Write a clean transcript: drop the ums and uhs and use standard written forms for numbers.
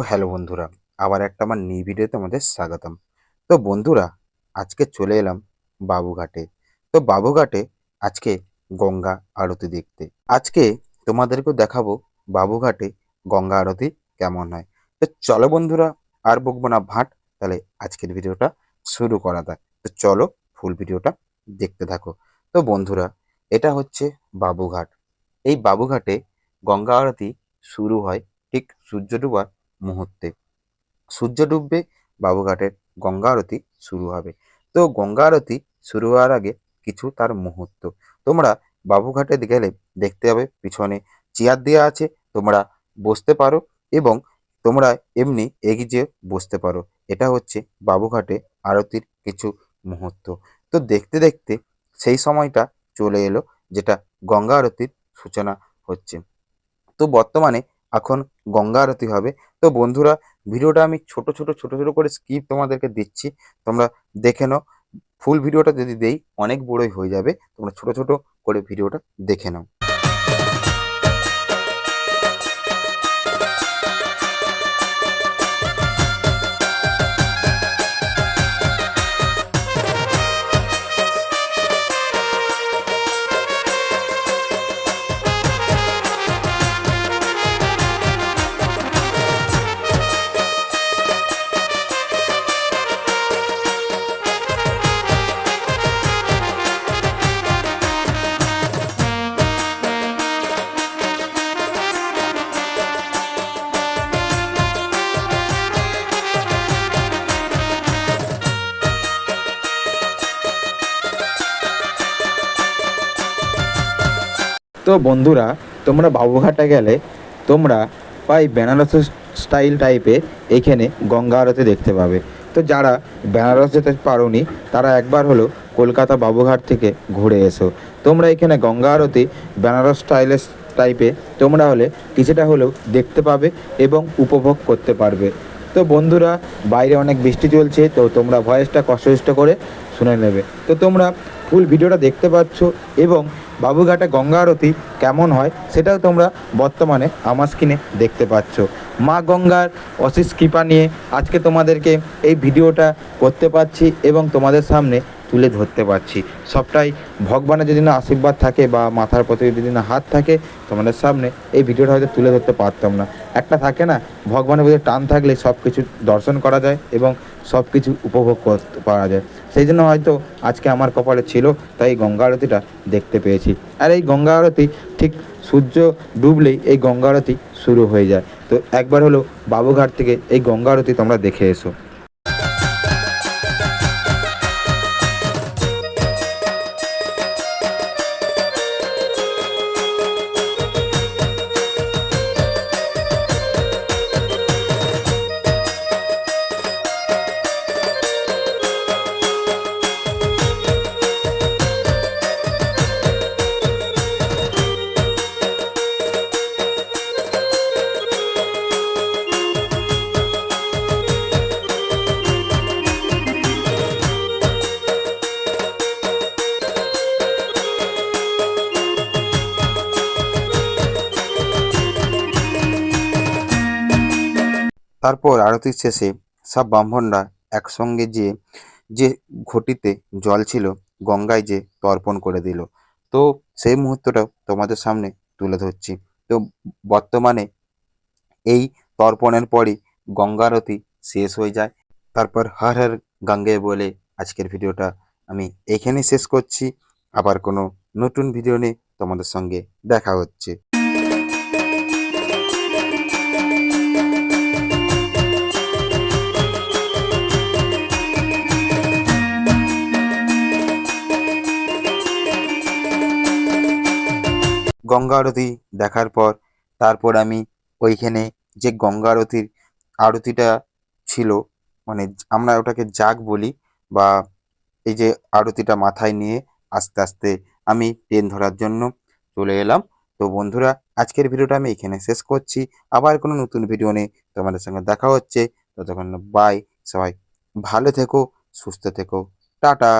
Hello বন্ধুরা, আবার একটা আমার নিউ ভিডিওতে আমাদের স্বাগতম। তো বন্ধুরা, আজকে চলে এলাম বাবুঘাটে। তো বাবুঘাটে আজকে গঙ্গা আরতি দেখতে। আজকে তোমাদেরকেও দেখাবো বাবুঘাটে গঙ্গা আরতি কেমন হয়। তো চলো বন্ধুরা, আর বকবো না ভাট, তাহলে আজকের ভিডিওটা শুরু করা যাক। তো চলো ফুল ভিডিওটা দেখতে থাকো। তো বন্ধুরা, এটা হচ্ছে বাবুঘাট। এই বাবুঘাটে গঙ্গা আরতি শুরু হয় ঠিক সূর্য ডোবার মুহূর্তে। সূর্য ডুববে, বাবুঘাটের গঙ্গা আরতি শুরু হবে। তো গঙ্গা আরতি শুরু হওয়ার আগে কিছু তার মুহূর্ত তোমরা বাবুঘাটে গেলে দেখতে হবে পিছনে চেয়ার দেওয়া আছে, তোমরা বসতে পারো এবং তোমরা এমনি এগিয়ে বসতে পারো। এটা হচ্ছে বাবুঘাটে আরতির কিছু মুহূর্ত। তো দেখতে দেখতে সেই সময়টা চলে এলো, যেটা গঙ্গা আরতির সূচনা হচ্ছে। তো বর্তমানে এখন গঙ্গা আরতি হবে। তো বন্ধুরা, ভিডিওটা আমি ছোট ছোট করে স্কিপ তোমাদেরকে দিচ্ছি, তোমরা দেখে নাও। ফুল ভিডিওটা যদি দেই অনেক বড়ই হয়ে যাবে, তোমরা ছোট ছোট করে ভিডিওটা দেখে নাও। তো বন্ধুরা, তোমরা বাবুঘাটে গেলে তোমরা প্রায় বেনারস স্টাইল টাইপে এখানে গঙ্গা আরতি দেখতে পাবে। তো যারা বেনারস যেতে পারোনি তারা একবার হলো কলকাতা বাবুঘাট থেকে ঘুরে এসো। তোমরা এখানে গঙ্গা আরতি বেনারস স্টাইলের টাইপে তোমরা হলে কিছুটা হলেও দেখতে পাবে এবং উপভোগ করতে পারবে। তো বন্ধুরা, বাইরে অনেক বৃষ্টি চলছে, তো তোমরা ভয়েসটা কষ্ট করে শুনে নেবে। তো তোমরা ফুল ভিডিওটা দেখতে পাচ্ছ এবং বাবুঘাটে গঙ্গা আরতি কেমন হয় সেটাও তোমরা বর্তমানে আমার স্ক্রিনে দেখতে পাচ্ছ। মা গঙ্গার অশেষ কৃপা নিয়ে আজকে তোমাদেরকে এই ভিডিওটা করতে পারছি এবং তোমাদের সামনে তুলে ধরতে পারছি। সবটাই ভগবানের যদি না আশীর্বাদ থাকে বা মাথার প্রতি যদি না হাত থাকে, তোমাদের সামনে এই ভিডিওটা হয়তো তুলে ধরতে পারতাম না। একটা থাকে না, ভগবানের প্রতি টান থাকলে সব কিছু দর্শন করা যায় এবং সব কিছু উপভোগ করতে পারা যায়। সেই জন্য হয়তো আজকে আমার কপালে ছিল, তাই এই গঙ্গা আরতিটা দেখতে পেয়েছি। আর এই গঙ্গা আরতি ঠিক সূর্য ডুবলেই এই গঙ্গা আরতি শুরু হয়ে যায়। তো একবার হলো বাবুঘাট থেকে এই গঙ্গা আরতি তোমরা দেখে এসো। তারপর আরতির শেষে সব ব্রাহ্মণরা একসঙ্গে যে যে ঘটিতে জল ছিল গঙ্গায় যে তর্পণ করে দিল। তো সেই মুহূর্তটাও তোমাদের সামনে তুলে ধরছি। তো বর্তমানে এই তর্পণের পরই গঙ্গা আরতি শেষ হয়ে যায়। তারপর হর হর গঙ্গে বলে আজকের ভিডিওটা আমি এইখানেই শেষ করছি। আবার কোনো নতুন ভিডিও নিয়ে তোমাদের সঙ্গে দেখা হচ্ছে। গঙ্গা আরতি দেখার পর তারপর আমি ওইখানে যে গঙ্গা আরতির আরতিটা ছিল, মানে আমরা ওটাকে জাগ বলি, বা এই যে আরতিটা মাথায় নিয়ে আস্তে আস্তে আমি ট্রেন ধরার জন্য চলে এলাম। তো বন্ধুরা, আজকের ভিডিওটা আমি এখানে শেষ করছি। আবার কোনো নতুন ভিডিও নিয়ে তোমাদের সঙ্গে দেখা হচ্ছে। ততক্ষণ বাই। সবাই ভালো থেকো, সুস্থ থেকো, টাটা।